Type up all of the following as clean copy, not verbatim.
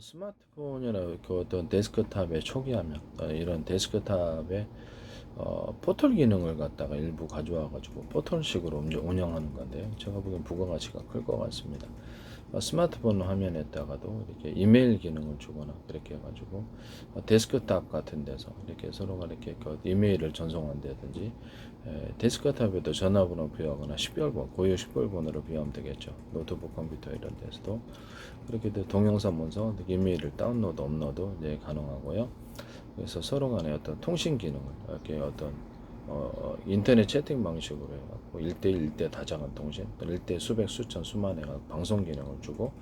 스마트폰이나 그 어떤 데스크탑의 초기 화면, 이런 데스크탑의 포털 기능을 갖다가 일부 가져와 가지고 포털식으로 운영하는 건데요. 제가 보기엔 부가가치가 클 것 같습니다. 스마트폰 화면에다가도 이렇게 이메일 기능을 주거나 그렇게 해가지고 데스크탑 같은 데서 이렇게 서로가 이렇게 그 이메일을 전송한다든지, 데스크탑에도 전화번호 비하거나 식별번, 고유 식별번호로 비하면 되겠죠. 노트북 컴퓨터 이런 데서도 그렇게 동영상 문서 이메일을 다운로드 업로드 이제 가능하고요. 그래서 서로 간의 어떤 통신 기능을 이렇게 어떤 인터넷 채팅 방식으로 해갖고 1대1, 1대 다자간 통신, 1대 수백, 수천, 수만의 방송 기능을 주고,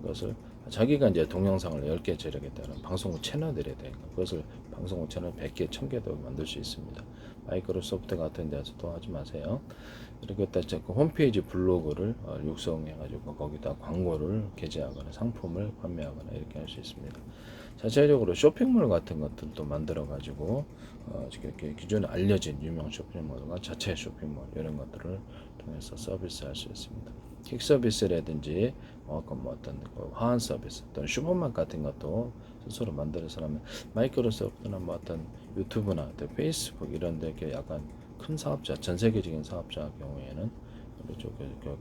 그것을 자기가 이제 동영상을 10개 촬영했다는 방송국 채널들에 대한 그것을 방송국 채널 100개, 1000개도 만들 수 있습니다. 마이크로소프트 같은 데서도 하지 마세요. 이렇게 딱 홈페이지 블로그를 육성해가지고 거기다 광고를 게재하거나 상품을 판매하거나 이렇게 할 수 있습니다. 자체적으로 쇼핑몰 같은 것들도 만들어가지고 이렇게 기존에 알려진 유명 쇼핑몰과 자체 쇼핑몰 이런 것들을 통해서 서비스할 수 있습니다. 킥 서비스라든지 뭐 어떤 화환 서비스 또는 슈퍼마켓 같은 것도 스스로 만들어서 하면, 마이크로소프트나 뭐 어떤 유튜브나 페이스북 이런 데 약간 큰 사업자, 전 세계적인 사업자 경우에는 그쪽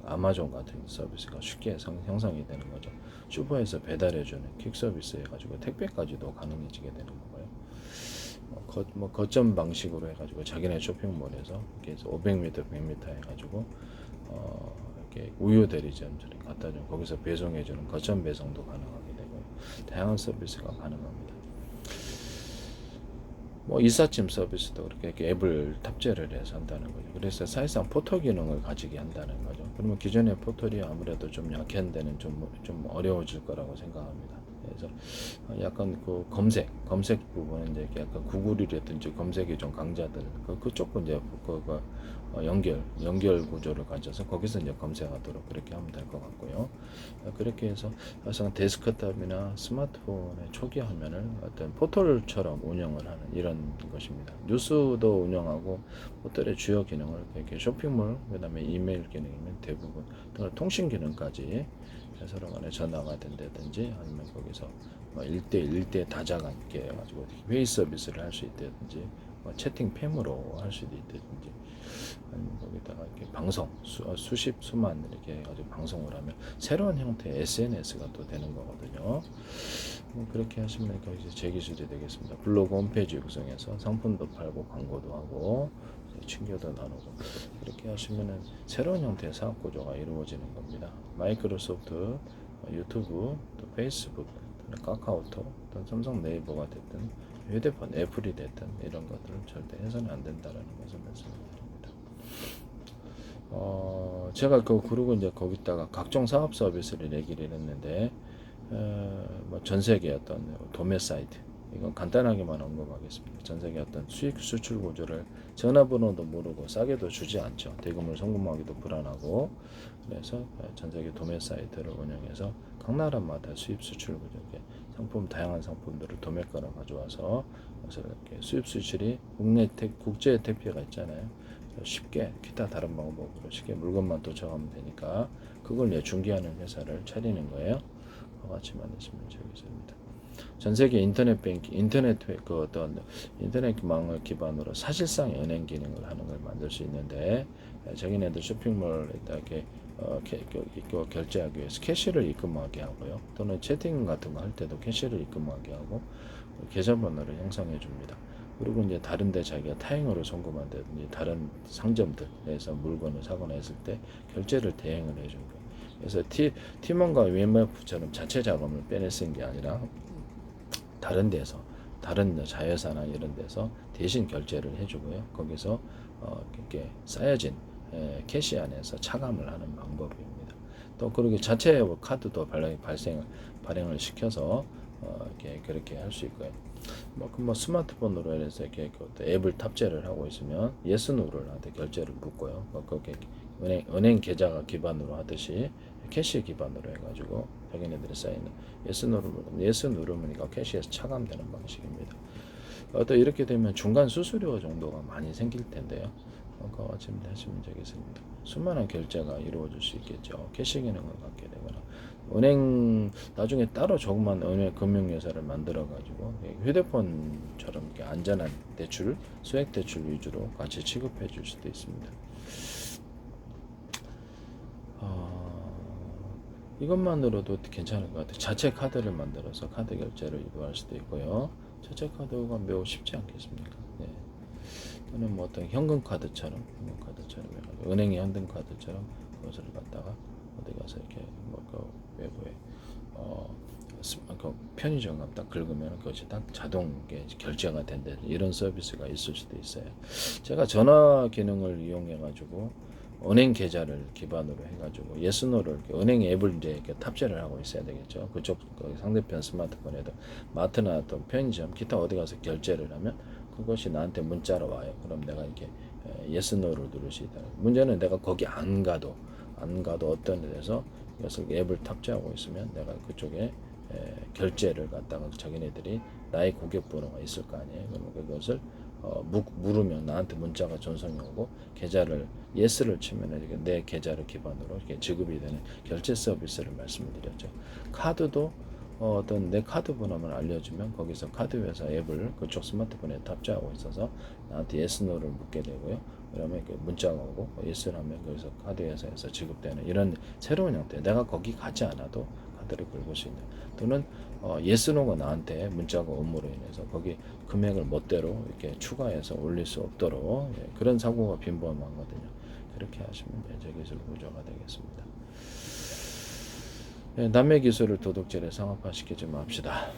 아마존 같은 서비스가 쉽게 형성이 되는 거죠. 슈퍼에서 배달해주는 퀵 서비스 해가지고 택배까지도 가능해지게 되는 거고요. 거점 방식으로 해가지고 자기네 쇼핑몰에서 이렇게 500m, 100m 해가지고 이렇게 우유 대리점들이 갖다 준 거기서 배송해주는 거점 배송도 가능하게 되고 다양한 서비스가 가능합니다. 이삿짐 서비스도 그렇게 앱을 탑재를 해서 한다는 거죠. 그래서 사실상 포털 기능을 가지게 한다는 거죠. 그러면 기존의 포털이 아무래도 좀 약한 데는 좀 어려워질 거라고 생각합니다. 그래서 약간 그 검색 부분은 이제 약간 구글이라든지 검색이 좀 강자들 그쪽도 이제 그거 연결 구조를 가져서 거기서 이제 검색하도록 그렇게 하면 될 것 같고요. 그렇게 해서 사실상 데스크탑이나 스마트폰의 초기 화면을 어떤 포털처럼 운영을 하는 이런 것입니다. 뉴스도 운영하고 포털의 주요 기능을 이렇게 쇼핑몰, 그다음에 이메일 기능이면 대부분 또는 통신 기능까지 서로 간에 전화가 된다든지 아니면 거기서 1대1, 1대 다자간 있게 해가지고 회의 서비스를 할 수 있다든지 채팅팸으로 할 수도 있다든지 아니면 거기다가 이렇게 방송 수십 수만 이렇게 해가지고 방송을 하면 새로운 형태의 SNS가 또 되는 거거든요. 그렇게 하시면 이제 제 기술이 되겠습니다. 블로그 홈페이지 구성해서 상품도 팔고 광고도 하고 친교도 나누고 이렇게 하시면은 새로운 형태의 사업 구조가 이루어지는 겁니다. 마이크로소프트, 유튜브, 또 페이스북, 카카오톡, 또 삼성 네이버가 됐든 휴대폰 애플이 됐든 이런 것들은 절대 해서는 안 된다라는 것을 말씀드립니다. 제가 그리고 이제 거기다가 각종 사업 서비스를 얘기를 했는데, 전 세계 어떤 도매 사이트, 이건 간단하게만 언급하겠습니다. 전 세계 어떤 수익 수출 구조를 전화번호도 모르고 싸게도 주지 않죠. 대금을 송금하기도 불안하고, 그래서 전 세계 도매 사이트를 운영해서 각 나라마다 수입 수출 구조, 상품 다양한 상품들을 도매가로 가져와서 그래서 이렇게 수입 수출이 국제 택배가 있잖아요. 쉽게 기타 다른 방법으로 쉽게 물건만 도착하면 되니까 그걸 중개하는 회사를 차리는 거예요. 같이 만드시면 되겠습니다. 전 세계 인터넷 뱅킹, 인터넷망을 기반으로 사실상 은행 기능을 하는 걸 만들 수 있는데, 자기네들 쇼핑몰에다 이렇게 결제하기 위해서 캐시를 입금하게 하고요. 또는 채팅 같은 거 할 때도 캐시를 입금하게 하고 계좌번호를 형성해 줍니다. 그리고 이제 다른데 자기가 타행으로 송금한다든지 다른 상점들에서 물건을 사거나 했을 때 결제를 대행을 해준 거예요. 그래서 팀원과 웹마프처럼 자체 자금을 빼내 쓴 게 아니라 다른 데서 다른 자회사나 이런 데서 대신 결제를 해주고요. 거기서 이렇게 쌓여진 캐시 안에서 차감을 하는 방법입니다. 또 그렇게 자체 카드도 발행을 시켜서 이렇게 그렇게 할 수 있고요. 스마트폰으로 해서 이렇게 앱을 탑재를 하고 있으면 예스누를한테 결제를 묻고요. 그렇게 은행 계좌가 기반으로 하듯이 캐시 기반으로 해가지고 자기네들이 쌓이는 예스 누르면 이거 캐시에서 차감되는 방식입니다. 또 이렇게 되면 중간 수수료 정도가 많이 생길 텐데요. 같이 하시면 되겠습니다. 수많은 결제가 이루어질 수 있겠죠. 캐시 기능을 갖게 되거나 은행 나중에 따로 조그만 은행 금융회사를 만들어 가지고 휴대폰처럼 이렇게 안전한 대출, 수익 대출 위주로 같이 취급해 줄 수도 있습니다. 이것만으로도 괜찮을 것 같아요. 자체 카드를 만들어서 카드 결제를 유도할 수도 있고요. 자체 카드가 매우 쉽지 않겠습니까? 네. 또는 뭐 어떤 현금 카드처럼 해가지고 은행의 현금 카드처럼 그것을 갖다가 어디 가서 이렇게 뭐그 외부에 그 편의점 가면 딱 긁으면 그것이 딱 자동 결제가 된다, 이런 서비스가 있을 수도 있어요. 제가 전화 기능을 이용해 가지고 은행 계좌를 기반으로 해가지고 예스노를 은행 앱을 이제 이렇게 탑재를 하고 있어야 되겠죠. 그쪽 상대편 스마트폰에도 마트나 또 편의점 기타 어디 가서 결제를 하면 그것이 나한테 문자로 와요. 그럼 내가 이렇게 예스노를 누를 수 있다. 문제는 내가 거기 안 가도 어떤 데서 이것을 앱을 탑재하고 있으면 내가 그쪽에 결제를 갖다가 자기네들이 나의 고객번호가 있을 거 아니에요. 그러면 그것을 물으면 나한테 문자가 전송이 오고 계좌를 예스를 치면 내 계좌를 기반으로 이렇게 지급이 되는 결제 서비스를 말씀드렸죠. 카드도 어떤 내 카드 번호만 알려주면 거기서 카드 회사 앱을 그쪽 스마트폰에 탑재하고 있어서 나한테 예스 노를 묻게 되고요. 그러면 문자가 오고 예스를 하면 거기서 카드 회사에서 지급되는 이런 새로운 형태. 내가 거기 가지 않아도 카드를 긁을 수 있는, 또는 예스노가 나한테 문자가 음으로 인해서 거기 금액을 멋대로 이렇게 추가해서 올릴 수 없도록 그런 사고가 빈번하거든요. 그렇게 하시면 이제 기술 구조가 되겠습니다. 남의 기술을 도둑질에 상업화시키지 맙시다.